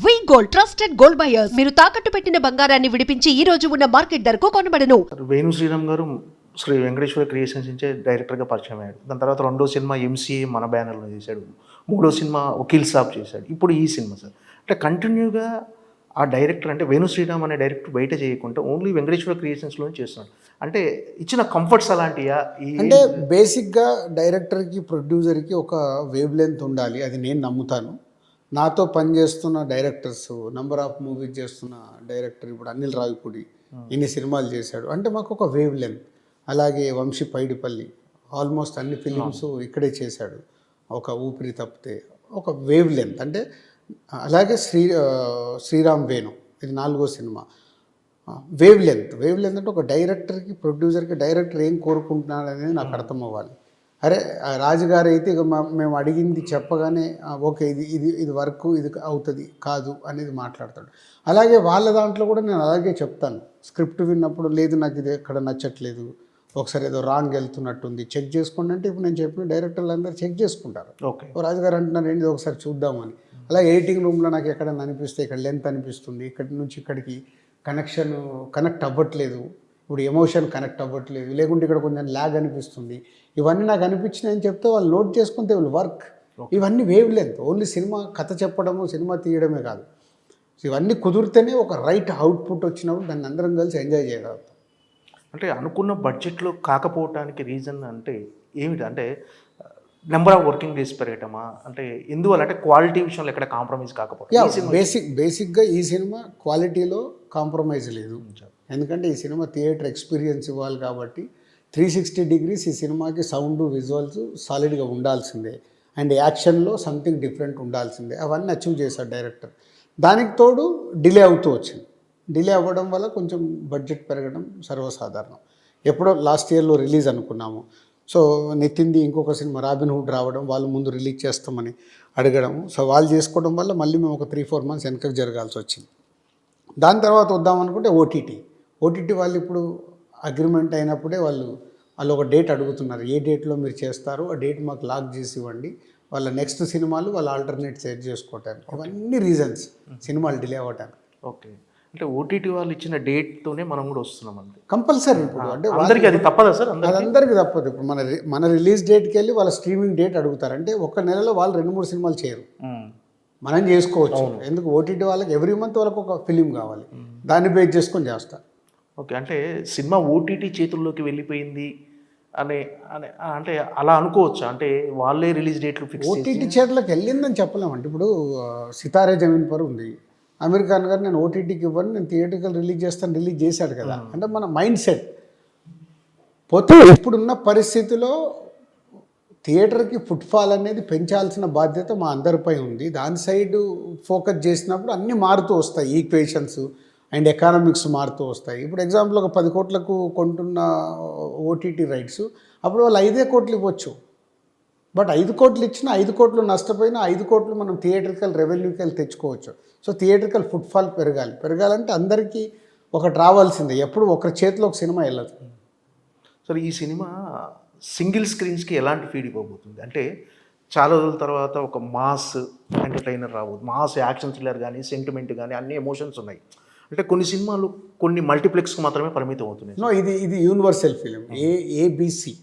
వి gold trusted gold buyers మీరు తాకట్టు పెట్టిన బంగారాన్ని విడిపించి ఈ రోజు ఉన్న మార్కెట్ ధరకు కొనబడను. వేణు శ్రీరామ్ గారు శ్రీ వెంకటేశ్వర క్రియేషన్స్ నుంచే డైరెక్టర్గా పరిచయం అయ్యాడు. దాని తర్వాత రెండో సినిమా ఎంసీఏ మన బ్యానర్లో చేశాడు. మూడో సినిమా వకీల్ సాబ్ చేశాడు. ఇప్పుడు ఈ సినిమా సార్ అంటే కంటిన్యూగా ఆ డైరెక్టర్ అంటే వేణు శ్రీరామ్ అనే డైరెక్టర్ బయట చేయకుండా ఓన్లీ వెంకటేశ్వర క్రియేషన్స్లోనే చేస్తున్నాడు. అంటే ఇచ్చిన కంఫర్ట్స్ అలాంటియా? అంటే బేసిక్గా డైరెక్టర్కి ప్రొడ్యూసర్కి ఒక వేవ్ లెంత్ ఉండాలి, అది నేను నమ్ముతాను. నాతో పనిచేస్తున్న డైరెక్టర్స్, నంబర్ ఆఫ్ మూవీస్ చేస్తున్న డైరెక్టర్ ఇప్పుడు అనిల్ రావిపూడి ఇన్ని సినిమాలు చేశాడు అంటే మాకు ఒక వేవ్ లెంత్. అలాగే వంశీ పైడిపల్లి ఆల్మోస్ట్ అన్ని ఫిలిమ్స్ ఇక్కడే చేశాడు, ఒక ఊపిరి తప్పితే ఒక వేవ్ లెంత్. అంటే అలాగే శ్రీరామ్ వేణు ఇది 4వ సినిమా. వేవ్ లెంత్ అంటే ఒక డైరెక్టర్కి ప్రొడ్యూసర్కి డైరెక్టర్ ఏం కోరుకుంటున్నాడు అనేది నాకు అర్థం అవ్వాలి. అరే రాజుగారు అయితే ఇక మేము అడిగింది చెప్పగానే ఓకే ఇది వర్క్ ఇది అవుతుంది కాదు అనేది మాట్లాడతాడు. అలాగే వాళ్ళ దాంట్లో కూడా నేను అలాగే చెప్తాను. స్క్రిప్ట్ విన్నప్పుడు లేదు నాకు ఇది ఎక్కడ నచ్చట్లేదు, ఒకసారి ఏదో రాంగ్ వెళ్తున్నట్టుంది, చెక్ చేసుకోండి అంటే ఇప్పుడు నేను చెప్పిన డైరెక్టర్లు అందరూ చెక్ చేసుకుంటారు. ఓకే రాజుగారు అంటున్నారు ఏంటి ఒకసారి చూద్దామని. అలా ఎడిటింగ్ రూమ్లో నాకు ఎక్కడైనా అనిపిస్తే ఇక్కడ లెంత్ అనిపిస్తుంది, ఇక్కడి నుంచి ఇక్కడికి కనెక్ట్ అవ్వట్లేదు, ఇప్పుడు ఎమోషన్ కనెక్ట్ అవ్వట్లేదు, లేకుంటే ఇక్కడ కొంచెం ల్యాగ్ అనిపిస్తుంది, ఇవన్నీ నాకు అనిపించినాయని చెప్తే వాళ్ళు నోట్ చేసుకుంటే వాళ్ళు వర్క్. ఇవన్నీ వేవ్ లెంత్. ఓన్లీ సినిమా కథ చెప్పడము సినిమా తీయడమే కాదు, ఇవన్నీ కుదిరితేనే ఒక రైట్ అవుట్పుట్ వచ్చినప్పుడు దాన్ని అందరం కలిసి ఎంజాయ్ చేయగలుగుతాం. అంటే అనుకున్న బడ్జెట్లో కాకపోవటానికి రీజన్ అంటే ఏమిటి? అంటే నెంబర్ ఆఫ్ వర్కింగ్ డేస్ పెరగటమా? అంటే ఎందువల్ల అంటే క్వాలిటీ విషయంలో ఎక్కడ కాంప్రమైజ్ కాకపోవడం? బేసిక్గా ఈ సినిమా క్వాలిటీలో కాంప్రమైజ్ లేదు. ఎందుకంటే ఈ సినిమా థియేటర్ ఎక్స్పీరియన్స్ ఇవ్వాలి కాబట్టి 360 degrees ఈ సినిమాకి సౌండ్ విజువల్స్ సాలిడ్గా ఉండాల్సిందే, అండ్ యాక్షన్లో సంథింగ్ డిఫరెంట్ ఉండాల్సిందే. అవన్నీ అచీవ్ చేశాడు డైరెక్టర్. దానికి తోడు డిలే అవుతూ వచ్చింది. డిలే అవ్వడం వల్ల కొంచెం బడ్జెట్ పెరగడం సర్వసాధారణం. ఎప్పుడో లాస్ట్ ఇయర్లో రిలీజ్ అనుకున్నాము. సో నితిన్ది ఇంకొక సినిమా రాబిన్హుడ్ రావడం, వాళ్ళు ముందు రిలీజ్ చేస్తామని అడగడం, సో వాళ్ళు చేసుకోవడం వల్ల మళ్ళీ మేము ఒక 3-4 months వెనకకు జరగాల్సి వచ్చింది. దాని తర్వాత వద్దామనుకుంటే ఓటీటీ వాళ్ళు ఇప్పుడు అగ్రిమెంట్ అయినప్పుడే వాళ్ళు ఒక డేట్ అడుగుతున్నారు. ఏ డేట్లో మీరు చేస్తారు ఆ డేట్ మాకు లాక్ చేసి ఇవ్వండి, వాళ్ళ నెక్స్ట్ సినిమాలు వాళ్ళు ఆల్టర్నేట్ సెట్ చేసుకోవటానికి. అవన్నీ రీజన్స్ సినిమాలు డిలే అవ్వటానికి. ఓకే అంటే ఓటీటీ వాళ్ళు ఇచ్చిన డేట్తోనే మనం కూడా వస్తున్నాం అంతే కంపల్సరీ. ఇప్పుడు అంటే అందరికీ అది తప్పదా సార్? అది అందరికీ తప్పదు. ఇప్పుడు మన రిలీజ్ డేట్కి వెళ్ళి వాళ్ళ స్ట్రీమింగ్ డేట్ అడుగుతారు. అంటే ఒక నెలలో వాళ్ళు 2-3 సినిమాలు చేయరు, మనం చేసుకోవచ్చు. ఎందుకు ఓటీటీ వాళ్ళకి ఎవ్రీ మంత్ వాళ్ళకి ఒక ఫిలిం కావాలి, దాన్ని బేస్ చేసుకొని చేస్తారు. ఓకే అంటే సినిమా ఓటీటీ చేతుల్లోకి వెళ్ళిపోయింది అనే అంటే అలా అనుకోవచ్చా? అంటే వాళ్ళే రిలీజ్ డేట్లు ఫిక్స్ ఓటీటీ చేతులకు వెళ్ళిందని చెప్పలేమంటే ఇప్పుడు సితారే జమీన్ పర్ ఉంది, అమీర్ ఖాన్ గారు నేను ఓటీటీకి ఇవ్వను, నేను థియేటర్కి రిలీజ్ చేశాడు కదా. అంటే మన మైండ్ సెట్ పోతే ఇప్పుడున్న పరిస్థితిలో థియేటర్కి ఫుట్ఫాల్ అనేది పెంచాల్సిన బాధ్యత మా అందరిపై ఉంది. దాని సైడ్ ఫోకస్ చేసినప్పుడు అన్నీ మారుతూ వస్తాయి, ఈక్వేషన్స్ అండ్ ఎకానమిక్స్ మారుతూ వస్తాయి. ఇప్పుడు ఎగ్జాంపుల్ ఒక 10 కోట్లకు కొంటున్న ఓటీటీ రైట్స్ అప్పుడు వాళ్ళు 5 కోట్లు ఇవ్వచ్చు. బట్ 5 కోట్లు ఇచ్చినా 5 కోట్లు నష్టపోయినా 5 కోట్లు మనం థియేటర్కల్ రెవెన్యూకి వెళ్ళి తెచ్చుకోవచ్చు. సో థియేటర్కల్ ఫుట్ఫాల్ పెరగాలంటే అందరికీ ఒకటి రావాల్సిందే, ఎప్పుడు ఒకరి చేతిలో ఒక సినిమా వెళ్ళదు. సరే ఈ సినిమా సింగిల్ స్క్రీన్స్కి ఎలాంటి ఫీడ్ ఇవ్వబోతుంది? అంటే చాలా రోజుల తర్వాత ఒక మాస్ ఎంటర్టైనర్ రాబోతుంది, మాస్ యాక్షన్ థ్రిల్లర్ కానీ సెంటిమెంట్ కానీ అన్ని ఎమోషన్స్ ఉన్నాయి. అంటే కొన్ని సినిమాలు కొన్ని మల్టీప్లెక్స్కి మాత్రమే పరిమితం అవుతున్నాయి. నో, ఇది యూనివర్సల్ ఫిలిం. ఏబిసి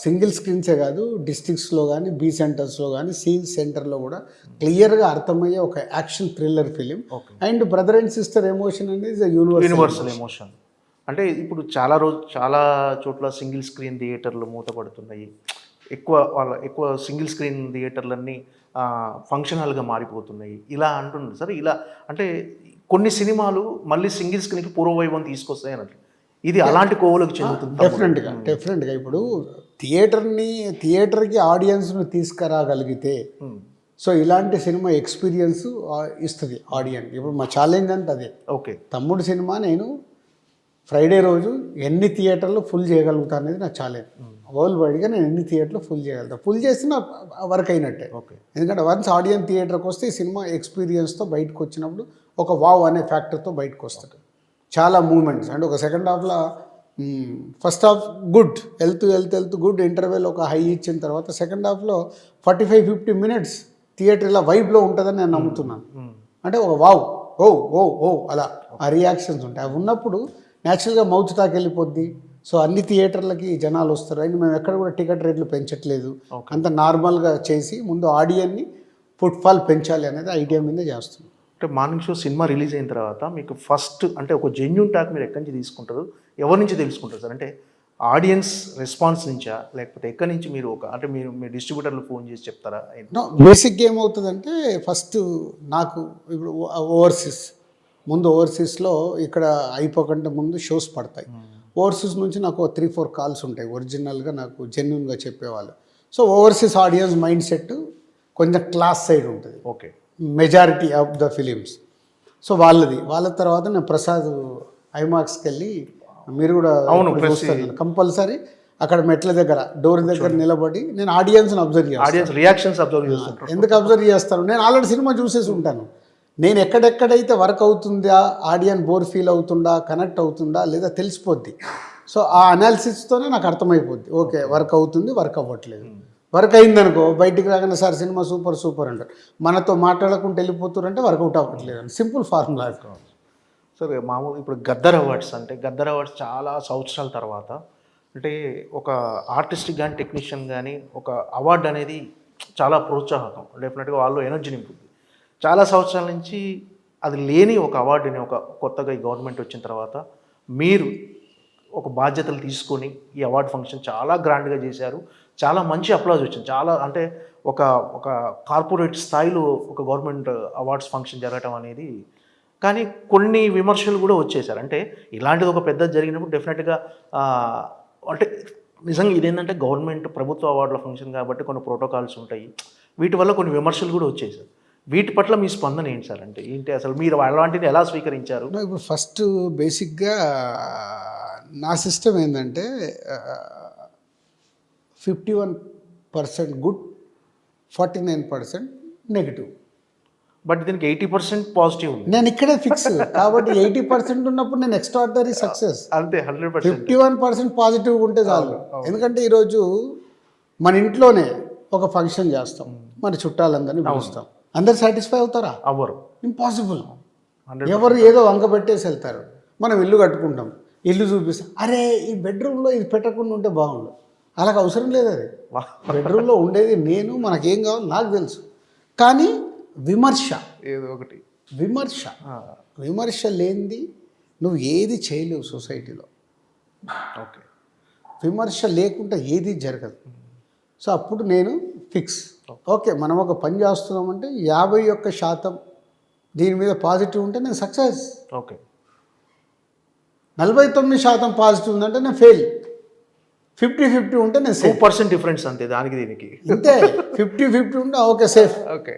సింగిల్ స్క్రీన్సే కాదు, డిస్ట్రిక్ట్స్లో కానీ బి సెంటర్స్లో కానీ సి సెంటర్లో కూడా క్లియర్గా అర్థమయ్యే ఒక action thriller film. And brother and sister emotion అనేది యూనివర్సల్ ఎమోషన్. అంటే ఇప్పుడు చాలా చోట్ల సింగిల్ స్క్రీన్ థియేటర్లు మూతపడుతున్నాయి. ఎక్కువ సింగిల్ స్క్రీన్ థియేటర్లన్నీ ఫంక్షన్ హాల్గా మారిపోతున్నాయి. ఇలా అంటున్నారు సార్. ఇలా అంటే కొన్ని సినిమాలు మళ్ళీ సింగిల్ స్క్రీన్కి పూర్వవైభవం తీసుకొస్తాయి అన్నట్లు. ఇది అలాంటి కోవలకు చెందుతుంది. డెఫినెట్గా ఇప్పుడు థియేటర్కి ఆడియన్స్ను తీసుకురాగలిగితే సో ఇలాంటి సినిమా ఎక్స్పీరియన్స్ ఇస్తుంది ఆడియన్స్. ఇప్పుడు మా ఛాలెంజ్ అంటే అదే. ఓకే, తమ్ముడు సినిమా నేను ఫ్రైడే రోజు ఎన్ని థియేటర్లు ఫుల్ చేయగలుగుతా అనేది నా ఛాలెంజ్. వరల్డ్ వైడ్గా నేను ఎన్ని థియేటర్లు ఫుల్ చేయగలుగుతాను, ఫుల్ చేసిన వర్క్ అయినట్టే. ఓకే, ఎందుకంటే వన్స్ ఆడియన్స్ థియేటర్కి వస్తే ఈ సినిమా ఎక్స్పీరియన్స్తో బయటకు వచ్చినప్పుడు ఒక వావ్ అనే ఫ్యాక్టర్తో బయటకు వస్తాడు. చాలా మూమెంట్స్ అంటే ఒక సెకండ్ హాఫ్లో ఫస్ట్ హాఫ్ గుడ్ వెళ్తూ గుడ్ ఇంటర్వెల్ ఒక హై ఇచ్చిన తర్వాత సెకండ్ హాఫ్లో 45-50 minutes థియేటర్ ఇలా వైబ్లో ఉంటుందని నేను నమ్ముతున్నాను. అంటే ఒక వావ్, ఓ ఓ ఓ అలా ఆ రియాక్షన్స్ ఉంటాయి. అవి ఉన్నప్పుడు న్యాచురల్గా మౌత్ టాక్ వెళ్ళిపోద్ది. సో అన్ని థియేటర్లకి జనాలు వస్తారు. అండ్ మేము ఎక్కడ కూడా టికెట్ రేట్లు పెంచట్లేదు. అంత నార్మల్గా చేసి ముందు ఆడియన్ని ఫుట్ఫాల్ పెంచాలి అనేది ఐడియా మీదే చేస్తున్నాం. అంటే మార్నింగ్ షో సినిమా రిలీజ్ అయిన తర్వాత మీకు ఫస్ట్ అంటే ఒక జెన్యూన్ టాక్ మీరు ఎక్కడి నుంచి తీసుకుంటారు, ఎవరి నుంచి తెలుసుకుంటారు సార్? అంటే ఆడియన్స్ రెస్పాన్స్ నుంచా, లేకపోతే ఎక్కడి నుంచి మీరు అంటే మీరు మీ డిస్ట్రిబ్యూటర్లు ఫోన్ చేసి చెప్తారా? బేసిక్గా ఏమవుతుందంటే ఫస్ట్ నాకు ఇప్పుడు ఓవర్సీస్లో ఇక్కడ అయిపోకుండా ముందు షోస్ పడతాయి. ఓవర్సీస్ నుంచి నాకు 3-4 కాల్స్ ఉంటాయి ఒరిజినల్గా నాకు జెన్యున్గా చెప్పేవాళ్ళు. So overseas audience mind set కొంచెం క్లాస్ సైడ్ ఉంటుంది, okay, majority of the films. So వాళ్ళ తర్వాత నేను ప్రసాద్ ఐమాక్స్కి వెళ్ళి, మీరు కూడా చూస్తారు కంపల్సరీ అక్కడ మెట్ల దగ్గర డోర్ దగ్గర నిలబడి నేను ఆడియన్స్ని అబ్జర్వ్ చేస్తాను. ఆడియన్స్ రియాక్షన్స్ అబ్జర్వ్ చేస్తాను. ఎందుకు అబ్జర్వ్ చేస్తాను? నేను ఆల్రెడీ సినిమా చూసేసి ఉంటాను. నేను ఎక్కడెక్కడైతే వర్క్ అవుతుందా, ఆడియన్ బోర్ ఫీల్ అవుతుందా, కనెక్ట్ అవుతుందా లేదా తెలిసిపోద్ది. సో ఆ అనాలిసిస్తోనే నాకు అర్థమైపోద్ది, ఓకే వర్క్ అవుతుంది, వర్క్ అవ్వట్లేదు. వర్క్ అయిందనుకో బయటికి రాగానే సార్ సినిమా సూపర్ అంటారు. మనతో మాట్లాడకుండా వెళ్ళిపోతారంటే వర్కౌట్ అవ్వట్లేదు అని సింపుల్ ఫార్ములా. సార్ మామూలు ఇప్పుడు గద్దర్ అవార్డ్స్ చాలా సంవత్సరాల తర్వాత అంటే ఒక ఆర్టిస్ట్ కానీ టెక్నీషియన్ కానీ ఒక అవార్డు అనేది చాలా ప్రోత్సాహకం, డెఫినెట్గా వాళ్ళు ఎనర్జీ నింపుతుంది. చాలా సంవత్సరాల నుంచి అది లేని ఒక అవార్డుని ఒక కొత్తగా ఈ గవర్నమెంట్ వచ్చిన తర్వాత మీరు ఒక బాధ్యతలు తీసుకొని ఈ అవార్డు ఫంక్షన్ చాలా గ్రాండ్గా చేశారు. చాలా మంచి అప్లాజ్ వచ్చింది. చాలా అంటే ఒక కార్పొరేట్ స్థాయిలో ఒక గవర్నమెంట్ అవార్డ్స్ ఫంక్షన్ జరగటం అనేది. కానీ కొన్ని విమర్శలు కూడా వచ్చేసారు. అంటే ఇలాంటిది ఒక పెద్ద జరిగినప్పుడు డెఫినెట్గా అంటే నిజంగా ఇదేంటంటే గవర్నమెంట్ ప్రభుత్వ అవార్డుల ఫంక్షన్ కాబట్టి కొన్ని ప్రోటోకాల్స్ ఉంటాయి, వీటి వల్ల కొన్ని విమర్శలు కూడా వచ్చేసారు. వీటి పట్ల మీ స్పందన ఏంటి సార్? అంటే ఏంటి అసలు మీరు అలాంటిది ఎలా స్వీకరించారు? ఇప్పుడు ఫస్ట్ బేసిక్గా నా సిస్టమ్ ఏంటంటే 51% గుడ్, 49% నెగిటివ్. బట్ దీనికి 80% పాజిటివ్ ఉంది. నేను ఇక్కడే ఫిక్స్ కాబట్టి 80% ఉన్నప్పుడు నేను ఎక్స్ట్రాడినరీ సక్సెస్. అంతే 100%. 51% పాజిటివ్గా ఉంటే చాలు. ఎందుకంటే ఈరోజు మన ఇంట్లోనే ఒక ఫంక్షన్ చేస్తాం, మన చుట్టాలందరినీ పిలుస్తాం, అందరు సాటిస్ఫై అవుతారా? అవ్వరు, ఇంపాసిబుల్. ఎవరు ఏదో వంక పెట్టేసి వెళ్తారు. మనం ఇల్లు కట్టుకుంటాం, ఇల్లు చూపిస్తాం, అరే ఈ బెడ్రూమ్లో ఇది పెట్టకుండా ఉంటే బాగుండు. అలాగ అవసరం లేదు. అది బెడ్రూమ్లో ఉండేది నేను, మనకేం కావాలో నాకు తెలుసు. కానీ విమర్శ ఏదో ఒకటి విమర్శ లేనిది నువ్వు ఏది చేయలేవు సొసైటీలో. ఓకే, విమర్శ లేకుండా ఏది జరగదు. సో అప్పుడు నేను ఫిక్స్, ఓకే మనం ఒక పని చేస్తున్నామంటే 51% దీని మీద పాజిటివ్ ఉంటే నేను సక్సెస్. ఓకే, 49% పాజిటివ్ ఉందంటే నేను ఫెయిల్. 50-50 ఉంటే నేను సేఫ్. 2% డిఫరెన్స్ అంతే దానికి దీనికి. అంతే 50-50 ఉంటే ఓకే సేఫ్. ఓకే,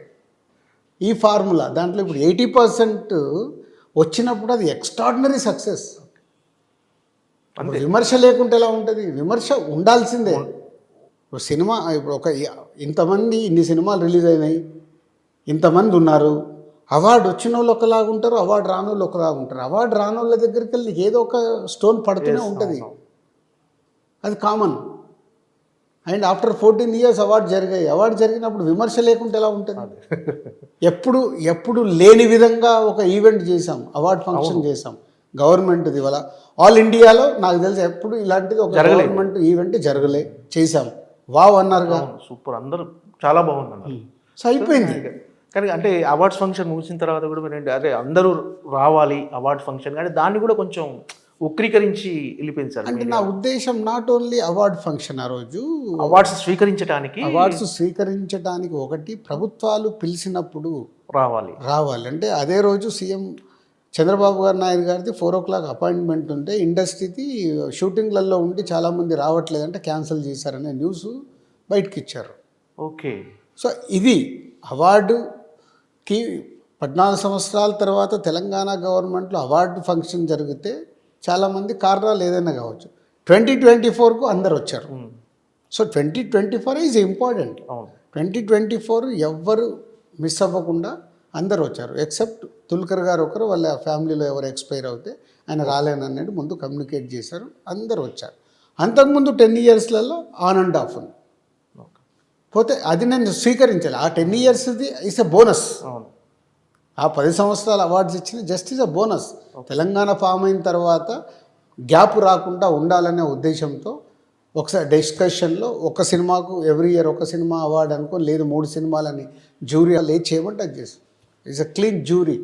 ఈ ఫార్ములా దాంట్లో ఇప్పుడు 80% వచ్చినప్పుడు అది ఎక్స్ట్రాడినరీ సక్సెస్. విమర్శ లేకుంటే ఎలా ఉంటుంది? విమర్శ ఉండాల్సిందే. ఇప్పుడు సినిమా ఇప్పుడు ఇంతమంది ఇన్ని సినిమాలు రిలీజ్ అయినాయి, ఇంతమంది ఉన్నారు, అవార్డు వచ్చిన వాళ్ళు ఒకలాగా ఉంటారు, అవార్డు రాని వాళ్ళు ఒకలాగా ఉంటారు. అవార్డు రాని వాళ్ళ దగ్గరికి వెళ్ళి ఏదో ఒక స్టోన్ పడుతూనే ఉంటుంది, అది common. And after 14 years award జరిగినప్పుడు విమర్శ లేకుంటే ఎలా ఉంటుంది? ఎప్పుడు లేని విధంగా ఒక ఈవెంట్ చేసాం, అవార్డు ఫంక్షన్ చేసాం గవర్నమెంట్ది. వల్ల ఆల్ ఇండియాలో నాకు తెలిసి ఎప్పుడు ఇలాంటిది ఒక గవర్నమెంట్ ఈవెంట్ చేసాం. వావ్ అన్నారుగా, సూపర్, అందరూ చాలా బాగుంది అన్నారు. సో అయిపోయింది. కానీ అంటే అవార్డ్స్ ఫంక్షన్ ముగిసిన తర్వాత కూడా మీరు అదే అందరూ రావాలి అవార్డ్ ఫంక్షన్, కానీ దాన్ని కూడా కొంచెం వక్రీకరించి వెళ్ళిపోయింది సార్. అంటే నా ఉద్దేశం నాట్ ఓన్లీ అవార్డ్ ఫంక్షన్, ఆ రోజు అవార్డ్స్ స్వీకరించడానికి ఒకటి ప్రభుత్వాలు పిలిచినప్పుడు రావాలి. అంటే అదే రోజు సీఎం చంద్రబాబు నాయుడు గారిది 4 o'clock అపాయింట్మెంట్ ఉంటే ఇండస్ట్రీకి షూటింగ్లలో ఉండి చాలామంది రావట్లేదంటే క్యాన్సిల్ చేశారనే న్యూస్ బయటకి ఇచ్చారు. ఓకే, సో ఇది అవార్డుకి 14 సంవత్సరాల తర్వాత తెలంగాణ గవర్నమెంట్లో అవార్డు ఫంక్షన్ జరిగితే చాలామంది కారణాలు ఏదైనా కావచ్చు. 2024కు అందరు వచ్చారు. So 2024 is important. 2024 ఎవ్వరు మిస్ అవ్వకుండా అందరు వచ్చారు. ఎక్సెప్ట్ తుల్కర్ గారు ఒకరు, వాళ్ళ ఫ్యామిలీలో ఎవరు ఎక్స్పైర్ అవుతే ఆయన రాలేనన్నట్టు ముందు కమ్యూనికేట్ చేశారు, అందరు వచ్చారు. అంతకుముందు 10 yearsలలో ఆన్ అండ్ ఆఫ్ ఉంది. పోతే అది నేను స్వీకరించాలి. ఆ 10 ఇయర్స్ది ఇస్ ఎ బోనస్. అవును. ఆ 10 సంవత్సరాల అవార్డ్స్ ఇచ్చిన just is a bonus. Telangana form అయిన తర్వాత గ్యాప్ రాకుండా ఉండాలనే ఉద్దేశంతో ఒకసారి డిస్కషన్లో ఒక సినిమాకు ఎవ్రీ ఇయర్ ఒక సినిమా అవార్డు అనుకో, లేదు 3 సినిమాలని జ్యూరీ లేట్ చేయమంటే అది చేస్తాం. It's a clean jury.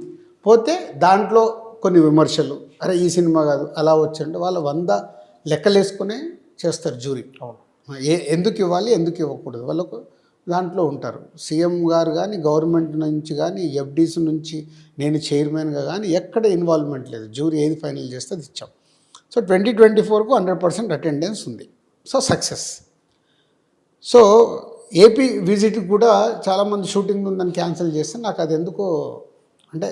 పోతే దాంట్లో కొన్ని విమర్శలు, అరే ఈ సినిమా కాదు అలా వచ్చండి, వాళ్ళ 100 లెక్కలేసుకునే చేస్తారు జ్యూరీ. అవును. ఎందుకు ఇవ్వాలి ఎందుకు ఇవ్వకూడదు వాళ్ళకు దాంట్లో ఉంటారు. సీఎం గారు కానీ గవర్నమెంట్ నుంచి కానీ ఎఫ్డీస్ నుంచి నేను చైర్మన్గా కానీ ఎక్కడ ఇన్వాల్వ్మెంట్ లేదు. జ్యూరీ ఏది ఫైనల్ చేస్తే అది ఇచ్చాం. సో 2024కు 100% అటెండెన్స్ ఉంది. So success. So AP visit కూడా చాలామంది షూటింగ్ ఉందని క్యాన్సిల్ చేస్తే నాకు అది ఎందుకో అంటే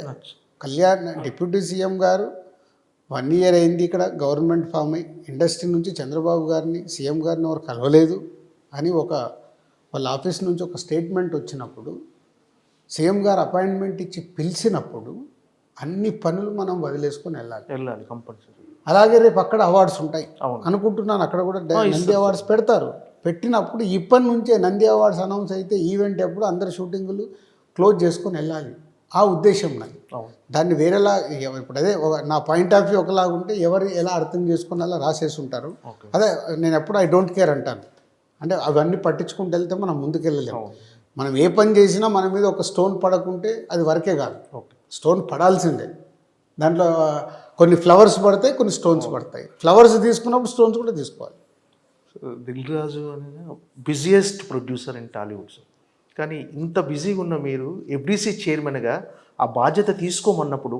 కళ్యాణ్ డిప్యూటీ సీఎం గారు 1 ఇయర్ అయింది ఇక్కడ గవర్నమెంట్ ఫామ్ అయ్యి, ఇండస్ట్రీ నుంచి చంద్రబాబు గారిని సీఎం గారిని ఎవరు కలవలేదు అని వాళ్ళ ఆఫీస్ నుంచి ఒక స్టేట్మెంట్ వచ్చినప్పుడు, సీఎం గారు అపాయింట్మెంట్ ఇచ్చి పిలిచినప్పుడు అన్ని పనులు మనం వదిలేసుకొని వెళ్ళాలి కంపల్సరీ. అలాగే రేపు అక్కడ అవార్డ్స్ ఉంటాయి అవును. అనుకుంటున్నాను. అక్కడ కూడా నంది అవార్డ్స్ పెడతారు. పెట్టినప్పుడు ఇప్పటి నుంచే నంది అవార్డ్స్ అనౌన్స్ అయితే ఈవెంట్ ఎప్పుడు అందరు షూటింగులు క్లోజ్ చేసుకొని వెళ్ళాలి. ఆ ఉద్దేశం నాది. దాన్ని వేరేలా ఇప్పుడు అదే నా పాయింట్ ఆఫ్ వ్యూ ఒకలాగా ఉంటే ఎవరు ఎలా అర్థం చేసుకుని అలా రాసేసి ఉంటారు. అదే నేను ఎప్పుడు ఐ డోంట్ కేర్ అంటాను. అంటే అవన్నీ పట్టించుకుంటూ వెళ్తే మనం ముందుకెళ్ళలేము. మనం ఏ పని చేసినా మన మీద ఒక స్టోన్ పడకుంటే అది వరకే కాదు, స్టోన్ పడాల్సిందే. దాంట్లో కొన్ని ఫ్లవర్స్ పడతాయి, కొన్ని స్టోన్స్ పడతాయి. ఫ్లవర్స్ తీసుకున్నప్పుడు స్టోన్స్ కూడా తీసుకోవాలి. దిల్ రాజు అనేది busiest producer in Tollywood sir. కానీ ఇంత బిజీగా ఉన్న మీరు ఎఫ్డీసీ చైర్మన్గా ఆ బాధ్యత తీసుకోమన్నప్పుడు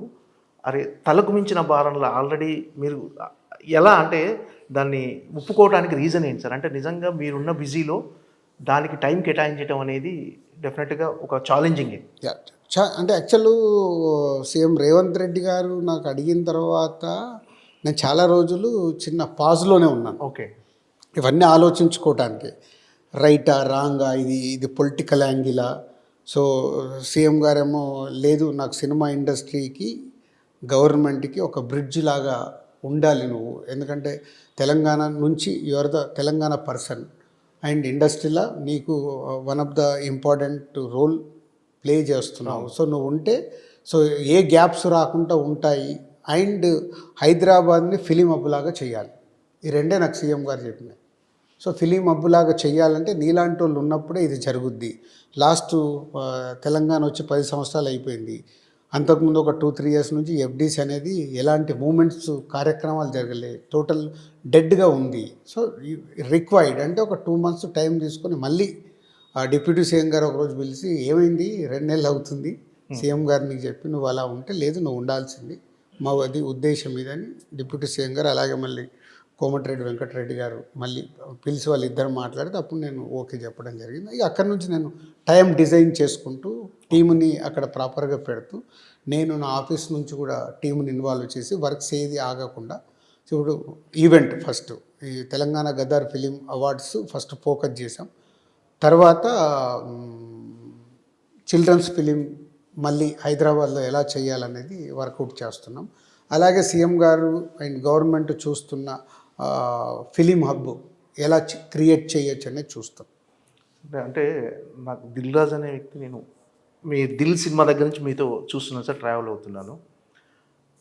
అరే తలకు మించిన భారంలో ఆల్రెడీ మీరు ఎలా అంటే దాన్ని ఒప్పుకోవడానికి రీజన్ ఏంటి సార్? అంటే నిజంగా మీరున్న బిజీలో దానికి టైం కేటాయించడం అనేది డెఫినెట్గా ఒక ఛాలెంజింగ్. అంటే యాక్చువల్ సీఎం రేవంత్ రెడ్డి గారు నాకు అడిగిన తర్వాత నేను చాలా రోజులు చిన్న పాజ్లోనే ఉన్నాను. ఓకే. ఇవన్నీ ఆలోచించుకోవటానికి రైటా రాంగా, ఇది పొలిటికల్ యాంగిలా. సో సీఎం గారేమో లేదు నాకు సినిమా ఇండస్ట్రీకి గవర్నమెంట్కి ఒక బ్రిడ్జ్ లాగా ఉండాలి నువ్వు, ఎందుకంటే తెలంగాణ నుంచి your the Telangana person and ఇండస్ట్రీలో నీకు one of the important role play చేస్తున్నావు. సో నువ్వు ఉంటే సో ఏ గ్యాప్స్ రాకుండా ఉంటాయి. అండ్ హైదరాబాద్ని ఫిలిం హబ్లాగా చేయాలి. ఈ రెండే నాకు సీఎం గారు చెప్పినాయి. సో ఫిలిం హబ్లాగా చేయాలంటే నీలాంటి వాళ్ళు ఉన్నప్పుడే ఇది జరుగుద్ది. లాస్ట్ తెలంగాణ వచ్చి 10 సంవత్సరాలు అయిపోయింది. అంతకుముందు ఒక 2-3 ఇయర్స్ నుంచి ఎఫ్డీసీ అనేది ఎలాంటి మూమెంట్స్ కార్యక్రమాలు జరగలేదు, టోటల్ డెడ్గా ఉంది. సో రిక్వైర్డ్ అంటే ఒక 2 months టైం తీసుకొని మళ్ళీ డిప్యూటీ సీఎం గారు ఒకరోజు పిలిచి ఏమైంది 2 నెలలు అవుతుంది సీఎం గారు నీకు చెప్పి నువ్వు అలా ఉంటే, లేదు నువ్వు ఉండాల్సింది మా అది ఉద్దేశం ఇదని డిప్యూటీ సీఎం గారు అలాగే మళ్ళీ కోమటిరెడ్డి వెంకటరెడ్డి గారు మళ్ళీ పిలిచి వాళ్ళు ఇద్దరు మాట్లాడితే అప్పుడు నేను ఓకే చెప్పడం జరిగింది. ఇక అక్కడి నుంచి నేను టైం డిజైన్ చేసుకుంటూ టీముని అక్కడ ప్రాపర్గా పెడుతూ నేను నా ఆఫీస్ నుంచి కూడా టీముని ఇన్వాల్వ్ చేసి వర్క్స్ ఏది ఆగకుండా ఇప్పుడు ఈవెంట్ ఫస్ట్ ఈ Telangana Gaddar film awards first focus చేసాం. తర్వాత చిల్డ్రన్స్ ఫిలిం మళ్ళీ హైదరాబాద్లో ఎలా చేయాలనేది వర్కౌట్ చేస్తున్నాం. అలాగే సీఎం గారు అండ్ గవర్నమెంట్ చూస్తున్న ఫిలిం హబ్ ఎలా క్రియేట్ చేయొచ్చు అనేది చూస్తాం. అంటే నాకు దిల్ రాజు అనే వ్యక్తి, నేను మీ దిల్ సినిమా దగ్గర నుంచి మీతో చూస్తున్నాను సార్, ట్రావెల్ అవుతున్నాను.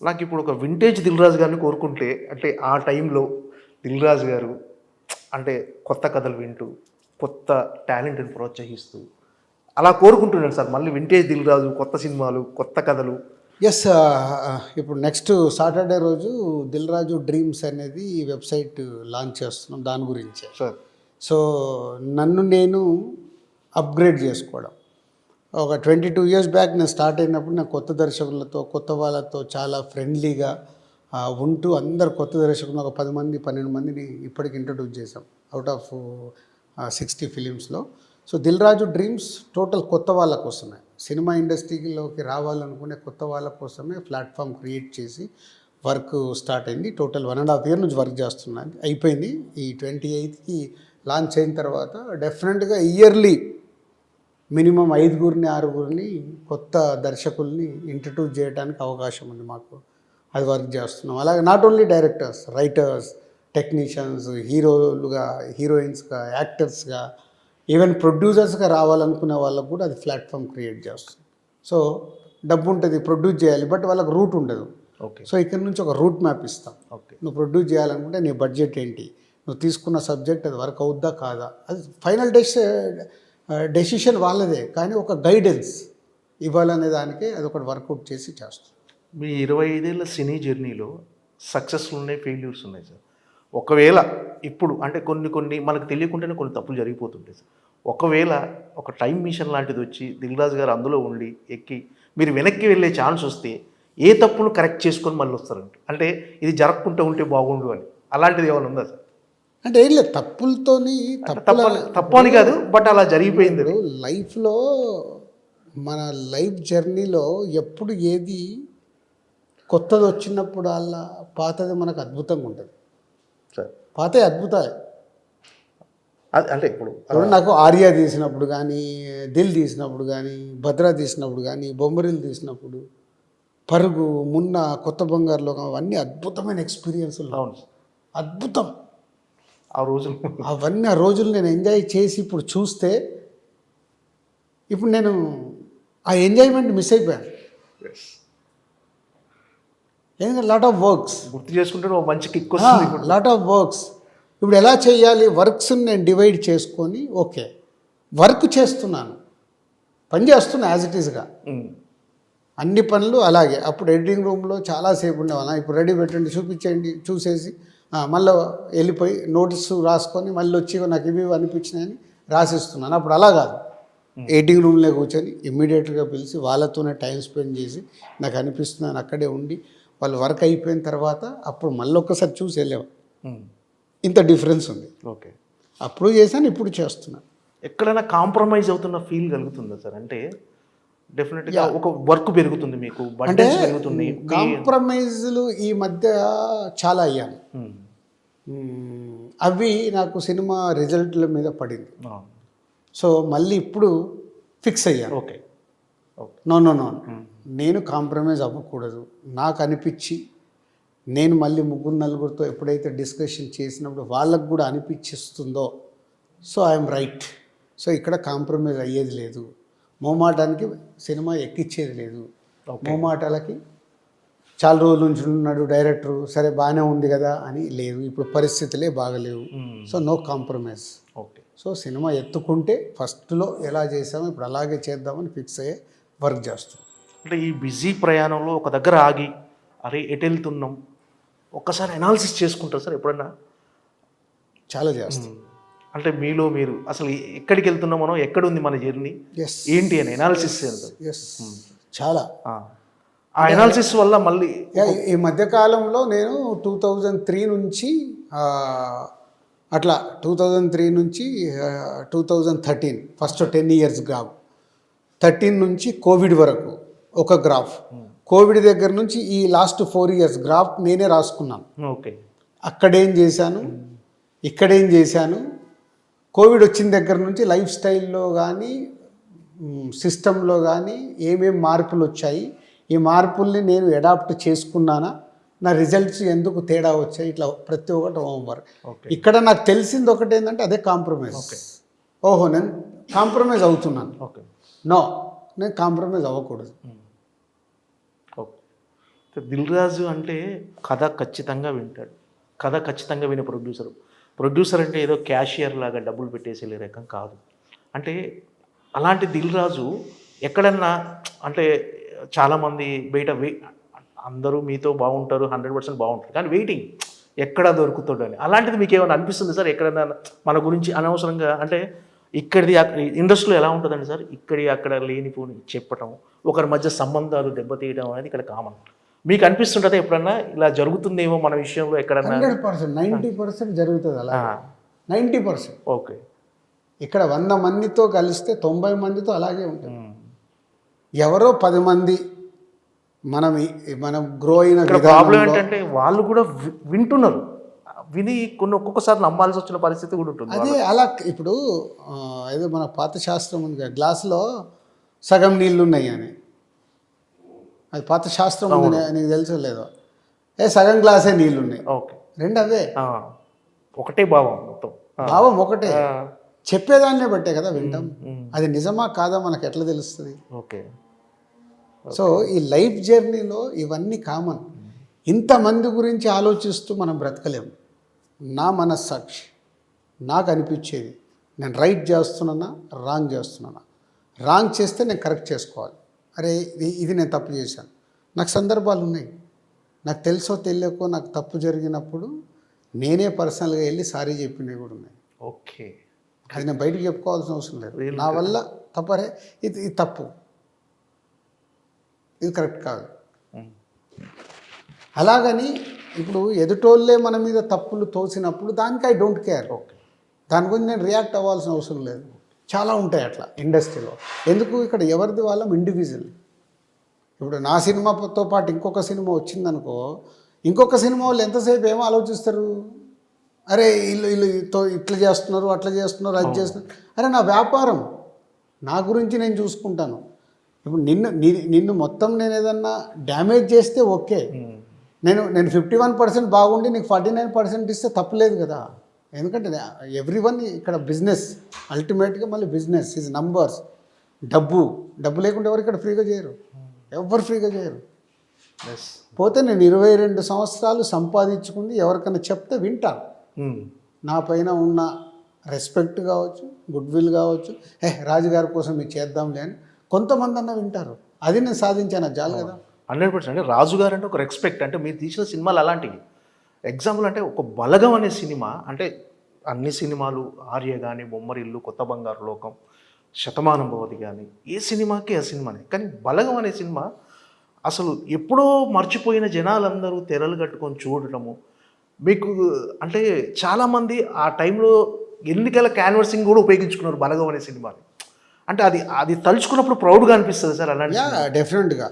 నాకు ఇప్పుడు ఒక వింటేజ్ దిల్ రాజు గారిని కోరుకుంటే, అంటే ఆ టైంలో దిల్ రాజు గారు అంటే కొత్త కథలు వింటూ కొత్త టాలెంట్ని ప్రోత్సహిస్తూ అలా కోరుకుంటున్నాను సార్. మళ్ళీ వింటేజ్ దిల్ రాజు, కొత్త సినిమాలు, కొత్త కథలు. ఎస్, ఇప్పుడు నెక్స్ట్ సాటర్డే రోజు దిల్ రాజు డ్రీమ్స్ అనేది వెబ్సైట్ లాంచ్ చేస్తున్నాం. దాని గురించే సార్. సో నన్ను నేను అప్గ్రేడ్ చేసుకోవడం. ఒక 22 years బ్యాక్ నేను స్టార్ట్ అయినప్పుడు నేను కొత్త దర్శకులతో కొత్త వాళ్ళతో చాలా ఫ్రెండ్లీగా ఉంటూ అందరు కొత్త దర్శకులు ఒక 10 మంది 12 మందిని ఇప్పటికి ఇంట్రడ్యూస్ చేసాం అవుట్ ఆఫ్ 60 ఫిలిమ్స్లో. So Dil Raju dreams total కొత్త వాళ్ళ కోసమే, సినిమా ఇండస్ట్రీలోకి రావాలనుకునే కొత్త వాళ్ళ కోసమే ప్లాట్ఫామ్ క్రియేట్ చేసి వర్క్ స్టార్ట్ అయింది. టోటల్ 1.5 year నుంచి వర్క్ చేస్తున్నాను, అయిపోయింది. ఈ 28th లాంచ్ అయిన తర్వాత డెఫినెట్గా ఇయర్లీ మినిమం 5-6 కొత్త దర్శకుల్ని ఇంట్రడ్యూస్ చేయడానికి అవకాశం ఉంది మాకు. అది వర్క్ చేస్తున్నాం. అలాగే not only directors, writers, technicians, హీరోలుగా, హీరోయిన్స్గా, యాక్టర్స్గా ఈవెన్ ప్రొడ్యూసర్స్గా రావాలనుకునే వాళ్ళకు కూడా అది ప్లాట్ఫామ్ క్రియేట్ చేస్తుంది. సో డబ్బు ఉంటుంది, ప్రొడ్యూస్ చేయాలి, బట్ వాళ్ళకి రూట్ ఉండదు. ఓకే. సో ఇక్కడ నుంచి ఒక రూట్ మ్యాప్ ఇస్తాం. ఓకే. నువ్వు ప్రొడ్యూస్ చేయాలనుకుంటే నీ బడ్జెట్ ఏంటి, నువ్వు తీసుకున్న సబ్జెక్ట్ అది వర్క్ అవుద్దా కాదా, అది ఫైనల్ డెసిషన్ వాళ్ళదే, కానీ ఒక గైడెన్స్ ఇవ్వాలనే దానికే అది ఒకటి వర్కౌట్ చేసి చేస్తాం. మీ 25 ఏళ్ళ సినీ జర్నీలో సక్సెస్లు ఉన్నాయి, ఫెయిల్యూర్స్ ఉన్నాయి సార్. ఒకవేళ ఇప్పుడు అంటే కొన్ని మనకు తెలియకుండానే కొన్ని తప్పులు జరిగిపోతుంటాయి సార్. ఒకవేళ ఒక టైం మిషన్ లాంటిది వచ్చి దిల్ రాజు గారు అందులో ఉండి ఎక్కి మీరు వెనక్కి వెళ్ళే ఛాన్స్ వస్తే ఏ తప్పును కరెక్ట్ చేసుకొని మళ్ళీ వస్తారంట, అంటే ఇది జరగకుండా ఉంటే బాగుండు అని, అలాంటిది ఏమైనా ఉందా సార్? అంటే ఏం లేదు, తప్పులతోని తప్పు అని కాదు, బట్ అలా జరిగిపోయింది. లైఫ్లో మన లైఫ్ జర్నీలో ఎప్పుడు ఏది కొత్తది వచ్చినప్పుడు అలా పాతది మనకు అద్భుతంగా ఉంటుంది. సార్ పాతే అద్భుతాలే. అంటే ఇప్పుడు నాకు ఆర్యా తీసినప్పుడు కానీ, దిల్ తీసినప్పుడు కానీ, భద్రా తీసినప్పుడు కానీ, బొమ్మరిల్ తీసినప్పుడు, పరుగు, మున్న, కొత్త బంగారు లోకం, అవన్నీ అద్భుతమైన ఎక్స్పీరియన్స్లు. అవును, అద్భుతం ఆ రోజులు. అవన్నీ ఆ రోజులు నేను ఎంజాయ్ చేసి ఇప్పుడు చూస్తే ఇప్పుడు నేను ఆ ఎంజాయ్మెంట్ మిస్ అయిపోయాను. ఎందుకంటే లాట్ ఆఫ్ వర్క్స్ గుర్తు చేసుకుంటే ఒక మంచి కిక్ వస్తుంది. లాట్ ఆఫ్ వర్క్స్ ఇప్పుడు ఎలా చేయాలి, వర్క్స్ని నేను డివైడ్ చేసుకొని ఓకే వర్క్ చేస్తున్నాను, పని చేస్తున్నా యాజ్ ఇట్ ఈస్గా అన్ని పనులు అలాగే. అప్పుడు ఎడిటింగ్ రూమ్లో చాలాసేపు ఉండేవాళ్ళం, ఇప్పుడు రెడీ పెట్టండి చూపించండి చూసేసి మళ్ళీ వెళ్ళిపోయి నోటీస్ రాసుకొని మళ్ళీ వచ్చి నాకు ఇవి అనిపించినాయని రాసిస్తున్నాను. అప్పుడు అలా కాదు, ఎడిటింగ్ రూమ్లో కూర్చొని ఇమ్మీడియట్గా పిలిచి వాళ్ళతోనే టైం స్పెండ్ చేసి నాకు అనిపిస్తున్నాను అక్కడే ఉండి వాళ్ళు వర్క్ అయిపోయిన తర్వాత అప్పుడు మళ్ళీ ఒక్కసారి చూసి వెళ్ళేవా. ఇంత డిఫరెన్స్ ఉంది. ఓకే. అప్పుడు చేశాను, ఇప్పుడు చేస్తున్నాను. ఎక్కడైనా కాంప్రమైజ్ అవుతున్న ఫీల్ కలుగుతుందా సార్? అంటే డెఫినెట్గా ఒక వర్క్ పెరుగుతుంది, మీకు బడ్జెట్ పెరుగుతుంది. కాంప్రమైజ్లు ఈ మధ్య చాలా అయ్యాను. అవి నాకు సినిమా రిజల్ట్ల మీద పడింది. సో మళ్ళీ ఇప్పుడు ఫిక్స్ అయ్యాను. ఓకే. నో నో నో నేను కాంప్రమైజ్ అవ్వకూడదు. నాకు అనిపించి నేను మళ్ళీ ముగ్గురు నలుగురితో ఎప్పుడైతే డిస్కషన్ చేసినప్పుడు వాళ్ళకు కూడా అనిపించిస్తుందో సో ఐఎమ్ రైట్. సో ఇక్కడ కాంప్రమైజ్ అయ్యేది లేదు, మోమాటానికి సినిమా ఎక్కిచ్చేది లేదు. మోమాటాలకి చాలా రోజుల నుంచి ఉన్నాడు డైరెక్టరు, సరే బాగానే ఉంది కదా అని లేదు, ఇప్పుడు పరిస్థితులే బాగలేవు. So no compromise. Okay. So cinema ఎత్తుకుంటే ఫస్ట్లో ఎలా చేసామో ఇప్పుడు అలాగే చేద్దామని ఫిక్స్ అయ్యే వర్క్ చేస్తాం. అంటే ఈ బిజీ ప్రయాణంలో ఒక దగ్గర ఆగి అరే ఎటు వెళ్తున్నాం ఒక్కసారి అనాలిసిస్ చేసుకుంటారు సార్ ఎప్పుడన్నా? చాలా చేస్తాం. అంటే మీలో మీరు అసలు ఎక్కడికి వెళ్తున్నాం, మనం ఎక్కడ ఉంది మన జర్నీ ఏంటి అని అనాలిసిస్ చేస్తారు. చాలా ఆ అనాలిసిస్ వల్ల మళ్ళీ ఈ మధ్యకాలంలో నేను 2003 నుంచి అట్లా 2003 నుంచి 2013 ఫస్ట్ 10 ఇయర్స్ గ్రాఫ్, 13 నుంచి కోవిడ్ వరకు ఒక గ్రాఫ్, కోవిడ్ దగ్గర నుంచి ఈ లాస్ట్ 4 ఇయర్స్ గ్రాఫ్ నేనే రాసుకున్నాను. ఓకే. అక్కడేం చేశాను, ఇక్కడేం చేశాను, కోవిడ్ వచ్చిన దగ్గర నుంచి లైఫ్ స్టైల్లో కానీ సిస్టంలో కానీ ఏమేం మార్పులు వచ్చాయి, ఈ మార్పుల్ని నేను అడాప్ట్ చేసుకున్నానా, నా రిజల్ట్స్ ఎందుకు తేడా వచ్చాయి, ఇట్లా ప్రతి ఒక్కటి హోంవర్క్. ఇక్కడ నాకు తెలిసింది ఒకటి ఏంటంటే అదే కాంప్రమైజ్. ఓహో నేను కాంప్రమైజ్ అవుతున్నాను, ఓకే నో నేను కాంప్రమైజ్ అవ్వకూడదు. ఓకే. దిల్ రాజు అంటే కథ ఖచ్చితంగా వింటాడు, కథ ఖచ్చితంగా వినే ప్రొడ్యూసర్ అంటే ఏదో క్యాషియర్ లాగా డబ్బులు పెట్టేసే రకం కాదు. అంటే అలాంటి దిల్ రాజు ఎక్కడన్నా అంటే చాలామంది బయట అందరూ మీతో బాగుంటారు, 100% బాగుంటారు, కానీ వెయిటింగ్ ఎక్కడ దొరుకుతాడు అని, అలాంటిది మీకు ఏమైనా అనిపిస్తుంది సార్? ఎక్కడన్నా మన గురించి అనవసరంగా అంటే ఇక్కడిది ఇండస్ట్రీలో ఎలా ఉంటుందండి సార్, ఇక్కడి అక్కడ లేనిపోని చెప్పటం, ఒకరి మధ్య సంబంధాలు దెబ్బతీయడం అనేది ఇక్కడ కామన్. మీకు అనిపిస్తుంటుందా ఎప్పుడన్నా ఇలా జరుగుతుందేమో మన విషయంలో ఎక్కడన్నా? 100%, 90% జరుగుతుంది అలా. 90%. ఓకే. ఇక్కడ 100 మందితో కలిస్తే 90 మందితో అలాగే ఉంటుంది. ఎవరో 10 మంది మనం గ్రో అయిన ప్రాబ్లం ఏంటంటే వాళ్ళు కూడా వింటున్నారు, విని ఒక్కొక్కసారి నమ్మాల్సి వచ్చిన పరిస్థితి కూడా ఉంటుంది. అదే అలా ఇప్పుడు ఏదో మన పాత శాస్త్రం ఉంది, గ్లాసులో సగం నీళ్ళు ఉన్నాయి అని, అది పాత శాస్త్రం ఉంది, నీకు తెలుసో లేదో, సగం గ్లాసే నీళ్ళు ఉన్నాయి. ఓకే. రెండు అవే, ఒకటే భావం, మొత్తం భావం ఒకటే. చెప్పేదాన్నే బట్టే కదా వింటాం. అది నిజమా కాదా మనకు ఎట్లా తెలుస్తుంది? ఓకే. సో ఈ లైఫ్ జర్నీలో ఇవన్నీ కామన్. ఇంతమంది గురించి ఆలోచిస్తూ మనం బ్రతకలేము. నా మనస్సాక్షి నాకు అనిపించేది, నేను రైట్ చేస్తున్నానా రాంగ్ చేస్తున్నానా, రాంగ్ చేస్తే నేను కరెక్ట్ చేసుకోవాలి. అరే ఇది నేను తప్పు చేశాను. నాకు సందర్భాలు ఉన్నాయి, నాకు తెలుసో తెలియకో నాకు తప్పు జరిగినప్పుడు నేనే పర్సనల్గా వెళ్ళి సారీ చెప్పినవి కూడా ఉన్నాయి. ఓకే. అది నేను బయటకు చెప్పుకోవాల్సిన అవసరం లేదు. నా వల్ల తప్పరే, ఇది తప్పు, ఇది కరెక్ట్ కాదు. అలాగని ఇప్పుడు ఎదుటోళ్ళే మన మీద తప్పులు తోసినప్పుడు దానికి ఐ డోంట్ కేర్. ఓకే. దాని గురించి నేను రియాక్ట్ అవ్వాల్సిన అవసరం లేదు. చాలా ఉంటాయి అట్లా ఇండస్ట్రీలో. ఎందుకు ఇక్కడ ఎవరిది వాళ్ళం ఇండివిజువల్. ఇప్పుడు నా సినిమాతో పాటు ఇంకొక సినిమా వచ్చిందనుకో, ఇంకొక సినిమా వాళ్ళు ఎంతసేపు ఏమో ఆలోచిస్తారు, అరే వీళ్ళు ఇట్లా చేస్తున్నారు, అట్లా చేస్తున్నారు, అది చేస్తున్నారు. అరే నా వ్యాపారం, నా గురించి నేను చూసుకుంటాను. ఇప్పుడు నిన్ను మొత్తం నేను ఏదన్నా డ్యామేజ్ చేస్తే ఓకే, నేను 51% బాగుండి నీకు 49% ఇస్తే తప్పులేదు కదా. ఎందుకంటే ఎవ్రీవన్ ఇక్కడ బిజినెస్, అల్టిమేట్గా మళ్ళీ బిజినెస్ ఈజ్ నంబర్స్. డబ్బు లేకుండా ఎవరు ఇక్కడ ఫ్రీగా చేయరు, ఎవరు ఫ్రీగా చేయరు. పోతే నేను 22 సంవత్సరాలు సంపాదించుకుంది ఎవరికైనా చెప్తే వింటాను. నా పైన ఉన్న రెస్పెక్ట్ కావచ్చు, గుడ్ విల్ కావచ్చు, రాజుగారి కోసం ఇది చేద్దాంలే అని కొంతమంది అన్న వింటారు. అది నేను సాధించాను, అది చాలు కదా. 100%. అంటే రాజుగారు అంటే ఒక రెస్పెక్ట్. అంటే మీరు తీసిన సినిమాలు అలాంటివి. ఎగ్జాంపుల్ అంటే ఒక బలగం అనే సినిమా, అంటే అన్ని సినిమాలు ఆర్య కానీ, బొమ్మరిల్లు, కొత్త బంగారు లోకం, శతమానం భవతి కానీ, ఏ సినిమాకి ఆ సినిమానే. కానీ బలగం అనే సినిమా అసలు ఎప్పుడో మర్చిపోయిన జనాలందరూ తెరలు కట్టుకొని చూడటము, మీకు అంటే చాలామంది ఆ టైంలో ఎన్నికల క్యాన్వర్సింగ్ కూడా ఉపయోగించుకున్నారు బలగం అనే సినిమాని. అంటే అది తలుచుకున్నప్పుడు ప్రౌడ్గా అనిపిస్తుంది సార్ అలాంటి. డెఫినెట్గా.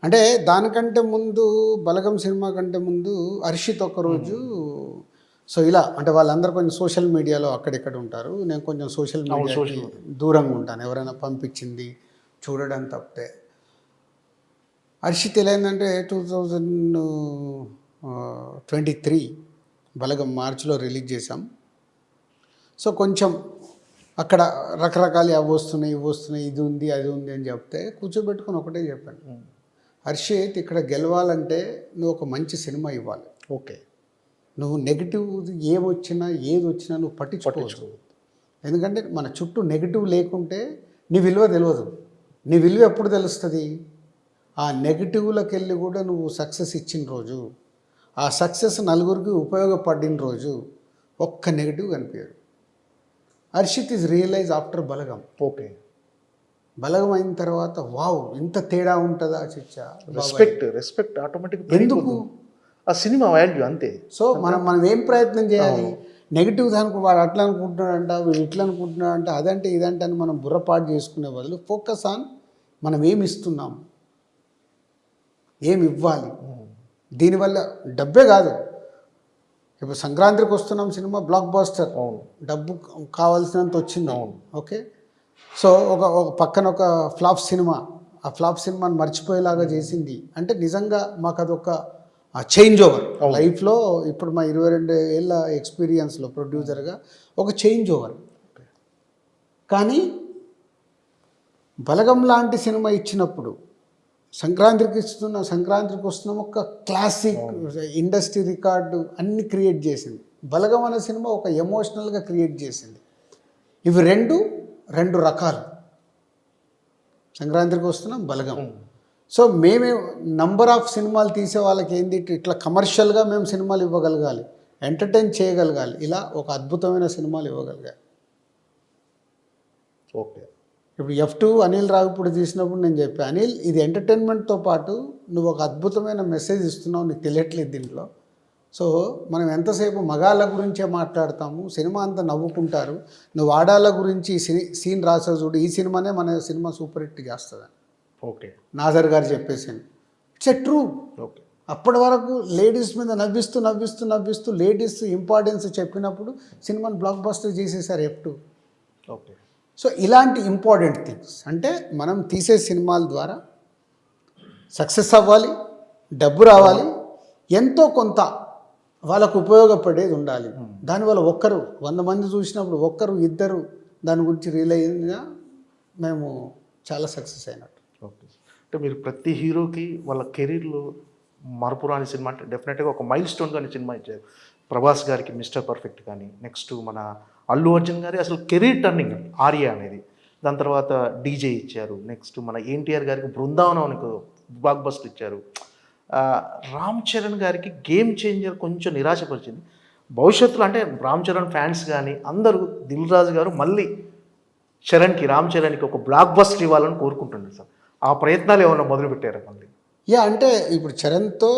అంటే దానికంటే ముందు, బలగం సినిమా కంటే ముందు హర్షిత్ ఒకరోజు, సో ఇలా అంటే వాళ్ళందరూ కొంచెం సోషల్ మీడియాలో అక్కడిక్కడ ఉంటారు, నేను కొంచెం సోషల్ మీడియా దూరంగా ఉంటాను, ఎవరైనా పంపించింది చూడడం తప్పితే. హర్షిత్ ఎలా అయిందంటే 2023 బలగం మార్చిలో రిలీజ్ చేసాం. సో కొంచెం అక్కడ రకరకాలు అవి వస్తున్నాయి, ఇది ఉంది, అది ఉంది అని చెప్తే కూర్చోబెట్టుకొని ఒకటే చెప్పాను, హర్షిత్ ఇక్కడ గెలవాలంటే నువ్వు ఒక మంచి సినిమా ఇవ్వాలి. ఓకే. నువ్వు నెగిటివ్ ఏది వచ్చినా నువ్వు పట్టించుకోవచ్చు. ఎందుకంటే మన చుట్టూ నెగిటివ్ లేకుంటే నీ విలువ తెలియదు. నీ విలువ ఎప్పుడు తెలుస్తుంది? ఆ నెగిటివ్లోకి వెళ్ళి కూడా నువ్వు సక్సెస్ ఇచ్చిన రోజు, ఆ సక్సెస్ నలుగురికి ఉపయోగపడిన రోజు ఒక్క నెగిటివ్ కనిపించదు. Harshit is realise after Balagam. Okay. Balagam అయిన తర్వాత వావ్ ఇంత తేడా ఉంటుందా చిచ్చా, రెస్పెక్ట్ ఆటోమేటిక్. ఎందుకు? ఆ సినిమా వాల్యూ అంతే. సో మనం ఏం ప్రయత్నం చేయాలి? నెగిటివ్ దానికి వాడు అట్లా అనుకుంటున్నాడంట, వీడు ఇట్లా అనుకుంటున్నాడంట, అదంటే ఇదంటే అని మనం బుర్రపాటు చేసుకునే బదులు ఫోకస్ ఆన్ మనం ఏమి ఇస్తున్నాం, ఏమి ఇవ్వాలి. దీనివల్ల డబ్బే కాదు, ఇప్పుడు సంక్రాంతికి వస్తున్నాం సినిమా బ్లాక్ బాస్టర్, డబ్బు కావాల్సినంత వచ్చింది. ఓకే. సో ఒక పక్కన ఒక ఫ్లాప్ సినిమా, ఆ ఫ్లాప్ సినిమాని మర్చిపోయేలాగా చేసింది అంటే నిజంగా మాకు అదొక చేంజ్ ఓవర్ లైఫ్లో. ఇప్పుడు మా 22 ఏళ్ళ ఎక్స్పీరియన్స్లో ప్రొడ్యూసర్గా ఒక చేంజ్ ఓవర్. కానీ బలగం లాంటి సినిమా ఇచ్చినప్పుడు సంక్రాంతికి వస్తున్నాం ఒక క్లాసిక్ ఇండస్ట్రీ రికార్డు అన్ని క్రియేట్ చేసింది. బలగం అనే సినిమా ఒక ఎమోషనల్గా క్రియేట్ చేసింది. ఇవి రెండు రకాలు. సంక్రాంతికి వస్తున్నాం, బలగం. సో మేమే నంబర్ ఆఫ్ సినిమాలు తీసే వాళ్ళకి ఏంది, ఇట్లా కమర్షియల్గా మేము సినిమాలు ఇవ్వగలగాలి, ఎంటర్టైన్ చేయగలగాలి, ఇలా ఒక అద్భుతమైన సినిమాలు ఇవ్వగలగాలి. ఓకే. ఇప్పుడు F2 అనిల్ రావిపూడి తీసినప్పుడు నేను చెప్పాను, అనిల్ ఇది ఎంటర్టైన్మెంట్తో పాటు నువ్వు ఒక అద్భుతమైన మెసేజ్ ఇస్తున్నావు, నీకు తెలియట్లేదు దీంట్లో. సో మనం ఎంతసేపు మగాళ్ళ గురించే మాట్లాడతాము, సినిమా అంతా నవ్వుకుంటారు, నువ్వు ఆడాళ్ళ గురించి సీన్ రాసావు చూడు, ఈ సినిమానే మన సినిమా సూపర్ హిట్ చేస్తుందని. ఓకే. నాజర్ గారు చెప్పేసింది. It's a true. ఓకే. అప్పటి వరకు లేడీస్ మీద నవ్విస్తూ లేడీస్ ఇంపార్టెన్స్ చెప్పినప్పుడు సినిమాని బ్లాక్ బస్టర్ చేసేసారు F2. ఓకే. సో ఇలాంటి ఇంపార్టెంట్ థింగ్స్ అంటే మనం తీసే సినిమాల ద్వారా సక్సెస్ అవ్వాలి, డబ్బు రావాలి, ఎంతో కొంత వాళ్ళకు ఉపయోగపడేది ఉండాలి. దానివల్ల 100 మంది చూసినప్పుడు 1, 2 దాని గురించి రియలైజ్ అయినా మేము చాలా సక్సెస్ అయినట్టు. ఓకే. అంటే మీరు ప్రతి హీరోకి వాళ్ళ కెరీర్లో మరపురాని సినిమా అంటే డెఫినెట్గా ఒక మైల్ స్టోన్ కానీ సినిమా ఇచ్చారు. ప్రభాస్ గారికి మిస్టర్ పర్ఫెక్ట్ కానీ, నెక్స్ట్ మన అల్లు అర్జున్ గారి అసలు కెరీర్ టర్నింగ్ ఆర్య అనేది. దాని తర్వాత డీజే ఇచ్చారు. నెక్స్ట్ మన ఎన్టీఆర్ గారికి బృందావనం అని బ్లాక్ బస్టర్ ఇచ్చారు. రామ్ చరణ్ గారికి గేమ్ చేంజర్ కొంచెం నిరాశపరిచింది. భవిష్యత్తులో అంటే రామ్ చరణ్ ఫ్యాన్స్ కానీ అందరూ దిల్ రాజు గారు మళ్ళీ రామ్ చరణ్కి ఒక బ్లాక్ బస్టర్ ఇవ్వాలని కోరుకుంటున్నారు సార్. ఆ ప్రయత్నాలు ఏమైనా మొదలుపెట్టారా మళ్ళీ? అంటే ఇప్పుడు చరణ్తో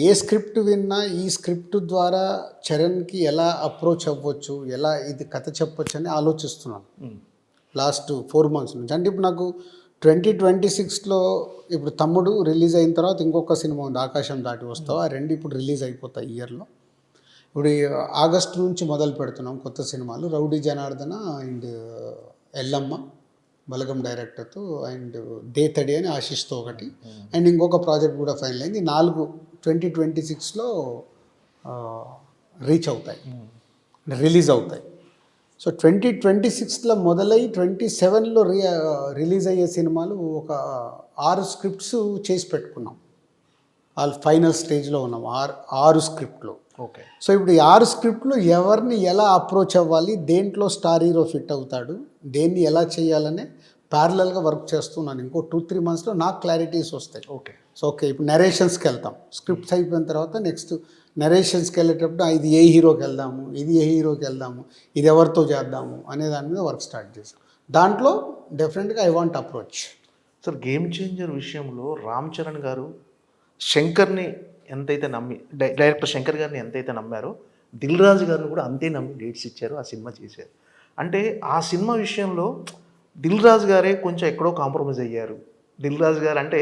ఏ స్క్రిప్ట్ విన్నా ఈ స్క్రిప్ట్ ద్వారా చరణ్కి ఎలా అప్రోచ్ అవ్వచ్చు, ఎలా ఇది కథ చెప్పొచ్చు అని ఆలోచిస్తున్నాను లాస్ట్ 4 months నుంచి. అంటే ఇప్పుడు నాకు 2026లో ఇప్పుడు తమ్ముడు రిలీజ్ అయిన తర్వాత ఇంకొక సినిమా ఉంది, ఆకాశం దాటి వస్తావు. ఆ 2 ఇప్పుడు రిలీజ్ అయిపోతాయి ఇయర్లో. ఇప్పుడు ఆగస్టు నుంచి మొదలు పెడుతున్నాం కొత్త సినిమాలు. రౌడీ జనార్దన అండ్ ఎల్లమ్మ బలగం డైరెక్టర్తో, అండ్ దేతడి అని ఆశిష్తో ఒకటి, అండ్ ఇంకొక ప్రాజెక్ట్ కూడా ఫైనల్ అయింది. 4 2026లో రీచ్ అవుతాయి, రిలీజ్ అవుతాయి. సో 2026లో మొదలై 27లో రిలీజ్ అయ్యే సినిమాలు ఒక 6 స్క్రిప్ట్స్ చేసి పెట్టుకున్నాం. వాళ్ళు ఫైనల్ స్టేజ్లో ఉన్నాం 6 స్క్రిప్ట్లు. ఓకే. సో ఇప్పుడు ఈ 6 స్క్రిప్ట్లు ఎవరిని ఎలా అప్రోచ్ అవ్వాలి, దేంట్లో స్టార్ హీరో ఫిట్ అవుతాడు, దేన్ని ఎలా చేయాలనే ప్యారలల్గా వర్క్ చేస్తున్నాను. ఇంకో 2-3 monthsలో నాకు క్లారిటీస్ వస్తాయి. ఓకే. సో ఓకే, ఇప్పుడు నరేషన్స్కి వెళ్తాం. స్క్రిప్ట్స్ అయిపోయిన తర్వాత నెక్స్ట్ నరేషన్స్కి వెళ్ళేటప్పుడు ఇది ఏ హీరోకి వెళ్దాము, ఇది ఏ హీరోకి వెళ్దాము, ఇది ఎవరితో చేద్దాము అనే దాని మీద వర్క్ స్టార్ట్ చేసాం. దాంట్లో డెఫినెట్గా I want approach. Sir game changer విషయంలో రామ్ చరణ్ గారు శంకర్ని ఎంతైతే నమ్మి డైరెక్టర్ శంకర్ గారిని ఎంతైతే నమ్మారో దిల్ రాజు గారిని కూడా అంతే నమ్మి డేట్స్ ఇచ్చారు, ఆ సినిమా చేశారు. అంటే ఆ సినిమా విషయంలో దిల్ రాజు గారే కొంచెం ఎక్కడో కాంప్రమైజ్ అయ్యారు. దిల్ రాజు గారు అంటే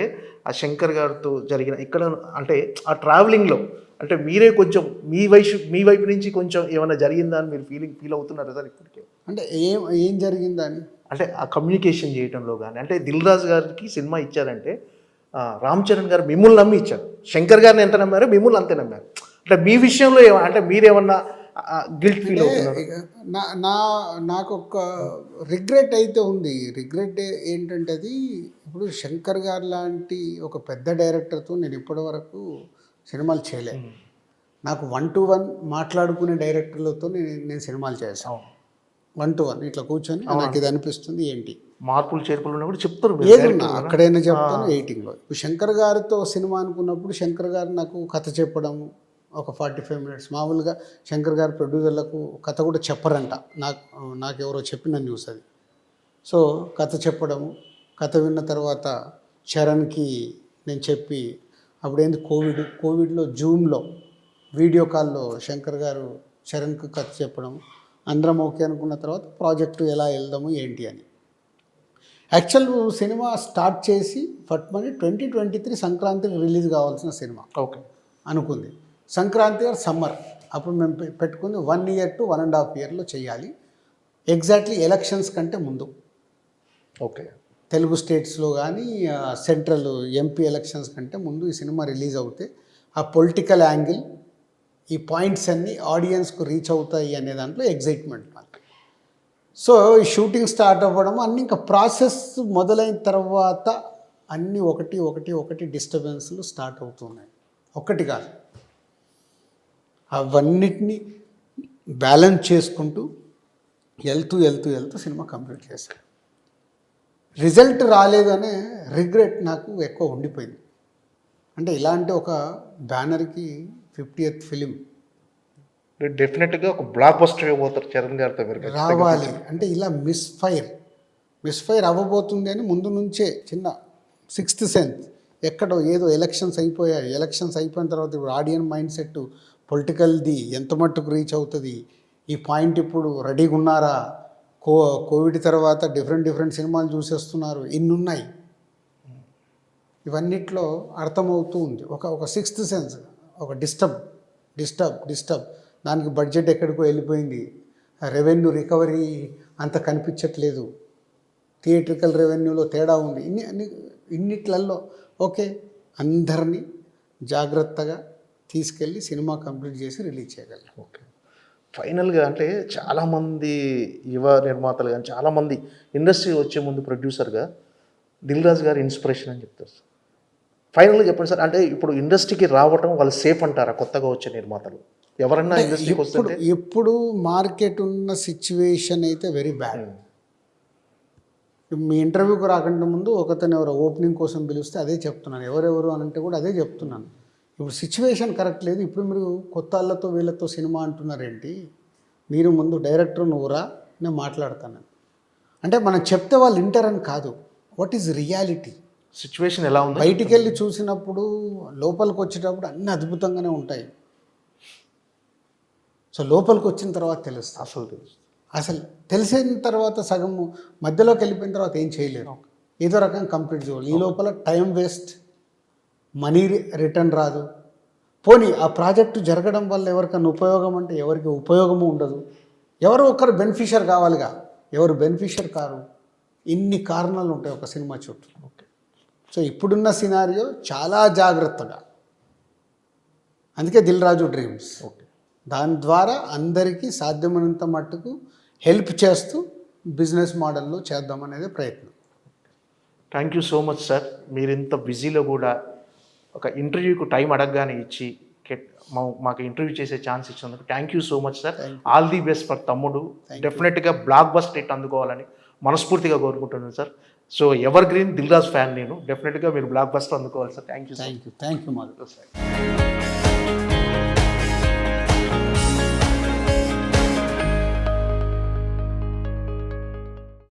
ఆ శంకర్ గారితో జరిగిన ఇక్కడ అంటే ఆ ట్రావెలింగ్లో అంటే మీరే కొంచెం మీ వైపు నుంచి కొంచెం ఏమైనా జరిగిందా అని మీరు ఫీల్ అవుతున్నారా సార్ ఇప్పటికే? అంటే ఏం జరిగిందని అంటే ఆ కమ్యూనికేషన్ చేయడంలో కానీ, అంటే దిల్ రాజు గారికి సినిమా ఇచ్చారంటే రామ్ చరణ్ గారు మిమ్మల్ని నమ్మి ఇచ్చారు. శంకర్ గారిని ఎంత నమ్మారో మిమ్మల్ని అంతే నమ్మారు. అంటే మీ విషయంలో అంటే మీరేమన్నా గిల్ట్ ఫీల్ అవుతున్నారు? నాకు ఒక రిగ్రెట్ అయితే ఉంది. రిగ్రెట్ ఏంటంటే అది ఇప్పుడు శంకర్ గారు లాంటి ఒక పెద్ద డైరెక్టర్తో నేను ఇప్పటి వరకు సినిమాలు చేయలేదు. నాకు 1-to-1 మాట్లాడుకునే డైరెక్టర్లతో నేను సినిమాలు చేశాను. 1-to-1 ఇట్లా కూర్చొని నాకు ఇది అనిపిస్తుంది ఏంటి మార్పులు చేర్పులు ఉన్నా కూడా చెప్తారు, ఏదున్నా అక్కడైనా చెప్తాను. ఎయిటింగ్లో ఇప్పుడు శంకర్ గారితో సినిమా అనుకున్నప్పుడు శంకర్ గారు నాకు కథ చెప్పడము ఒక 45 minutes. మామూలుగా శంకర్ గారు ప్రొడ్యూసర్లకు కథ కూడా చెప్పరంట, నాకు ఎవరో చెప్పిన న్యూస్ అది. సో కథ చెప్పడము, కథ విన్న తర్వాత చరణ్కి నేను చెప్పి అప్పుడు ఏంది కోవిడ్లో జూమ్లో వీడియో కాల్లో శంకర్ గారు చరణ్కి కథ చెప్పడం, అందరం ఓకే అనుకున్న తర్వాత ప్రాజెక్టు ఎలా వెళ్దాము ఏంటి అని. యాక్చువల్ సినిమా స్టార్ట్ చేసి ఫట్మని 2023 సంక్రాంతికి రిలీజ్ కావాల్సిన సినిమా ఓకే అనుకుంది. సంక్రాంతి ఆర్ సమ్మర్ అప్పుడు మేము పెట్టుకుంది 1 year to 1.5 yearలో చేయాలి. ఎగ్జాక్ట్లీ ఎలక్షన్స్ కంటే ముందు. ఓకే. తెలుగు స్టేట్స్లో కానీ సెంట్రల్ ఎంపీ ఎలక్షన్స్ కంటే ముందు ఈ సినిమా రిలీజ్ అవుతే ఆ పొలిటికల్ యాంగిల్, ఈ పాయింట్స్ అన్నీ ఆడియన్స్కు రీచ్ అవుతాయి అనే దాంట్లో ఎగ్జైట్మెంట్ నాకు. సో ఈ షూటింగ్ స్టార్ట్ అవ్వడం అన్నీ ఇంకా ప్రాసెస్ మొదలైన తర్వాత అన్నీ ఒకటి డిస్టర్బెన్స్లు స్టార్ట్ అవుతున్నాయి. ఒకటి కాదు, అవన్నిటినీ బ్యాలెన్స్ చేసుకుంటూ వెళ్తూ సినిమా కంప్లీట్ చేశాను. రిజల్ట్ రాలేదనే రిగ్రెట్ నాకు ఎక్కువ ఉండిపోయింది. అంటే ఇలాంటి ఒక బ్యానర్కి 50th ఫిలిం డెఫినెట్గా ఒక బ్లాక్ బస్టర్ ఇవ్వబోతారు చరణ్ గారితో రావాలి అంటే ఇలా మిస్ఫైర్ అవ్వబోతుంది అని ముందు నుంచే చిన్న 6th సెన్స్. ఎక్కడో ఏదో ఎలక్షన్స్ అయిపోయాయి, ఎలక్షన్స్ అయిపోయిన తర్వాత ఇప్పుడు ఆడియన్ మైండ్ సెట్ పొలిటికల్ది ఎంత మట్టుకు రీచ్ అవుతుంది, ఈ పాయింట్ ఇప్పుడు రెడీగా ఉన్నారా, కోవిడ్ తర్వాత డిఫరెంట్ సినిమాలు చూసేస్తున్నారు, ఇన్ని ఉన్నాయి. ఇవన్నిట్లో అర్థమవుతూ ఉంది ఒక 6th సెన్స్, ఒక డిస్టర్బ్. దానికి బడ్జెట్ ఎక్కడికో వెళ్ళిపోయింది, రెవెన్యూ రికవరీ అంత కనిపించట్లేదు, థియేట్రికల్ రెవెన్యూలో తేడా ఉంది. ఇన్నిట్లలో ఓకే అందరినీ జాగ్రత్తగా తీసుకెళ్ళి సినిమా కంప్లీట్ చేసి రిలీజ్ చేయగలం. ఓకే. ఫైనల్గా అంటే చాలామంది యువ నిర్మాతలు కానీ చాలామంది ఇండస్ట్రీ వచ్చే ముందు ప్రొడ్యూసర్గా దిల్ రాజు గారి ఇన్స్పిరేషన్ అని చెప్తారు సార్. ఫైనల్గా చెప్పండి సార్, అంటే ఇప్పుడు ఇండస్ట్రీకి రావటం వాళ్ళు సేఫ్ అంటారా కొత్తగా వచ్చే నిర్మాతలు? ఎవరన్నా ఇండస్ట్రీకి వస్తుంటే ఎప్పుడు మార్కెట్ ఉన్న సిచ్యువేషన్ అయితే వెరీ బ్యాడ్. మీ ఇంటర్వ్యూకి రాకుండా ముందు ఒకతను ఎవరో ఓపెనింగ్ కోసం పిలిస్తే అదే చెప్తున్నాను, ఎవరెవరు అని అంటే కూడా అదే చెప్తున్నాను. ఇప్పుడు సిచ్యువేషన్ కరెక్ట్ లేదు. ఇప్పుడు మీరు కొత్త వాళ్ళతో వీళ్ళతో సినిమా అంటున్నారేంటి? మీరు ముందు డైరెక్టర్ నువ్వురా, నేను మాట్లాడతాను. అంటే మనం చెప్తే వాళ్ళు వింటారని కాదు, వాట్ ఈజ్ రియాలిటీ. సిచ్యువేషన్ ఎలా ఉంది? బయటికి వెళ్ళి చూసినప్పుడు లోపలికి వచ్చేటప్పుడు అన్నీ అద్భుతంగానే ఉంటాయి. సో లోపలికి వచ్చిన తర్వాత తెలుస్తుంది. అసలు తెలుసు. అసలు తెలిసిన తర్వాత సగం మధ్యలోకి వెళ్ళిపోయిన తర్వాత ఏం చేయలేరు. ఏదో రకంగా కంప్లీట్ చేయాలి. ఈ లోపల టైం వేస్ట్, మనీ రిటర్న్ రాదు. పోనీ ఆ ప్రాజెక్టు జరగడం వల్ల ఎవరికైనా ఉపయోగం అంటే ఎవరికి ఉపయోగము ఉండదు. ఎవరో ఒకరు బెనిఫిషియర్ కావాలిగా, ఎవరు బెనిఫిషియర్ కారు. ఇన్ని కారణాలు ఉంటాయి ఒక సినిమా చుట్టూ. ఓకే. సో ఇప్పుడున్న సినారియో చాలా జాగ్రత్తగా, అందుకే దిల్ రాజు డ్రీమ్స్. ఓకే. దాని ద్వారా అందరికీ సాధ్యమైనంత మట్టుకు హెల్ప్ చేస్తూ బిజినెస్ మోడల్లో చేద్దామనేది ప్రయత్నం. Thank you so much sir. మీరు ఇంత బిజీలో కూడా ఒక ఇంటర్వ్యూకి టైం అడగగానే ఇచ్చి మాకు ఇంటర్వ్యూ చేసే ఛాన్స్ ఇచ్చినందుకు thank you so much sir. All the best for Thammudu. డెఫినెట్గా బ్లాక్ బస్టర్ హిట్ అందుకోవాలని మనస్ఫూర్తిగా కోరుకుంటున్నాను సార్. So evergreen Dil Raju fan నేను. డెఫినెట్గా మీరు బ్లాక్ బస్టర్ అందుకోవాలి సార్. Thank you Madhav.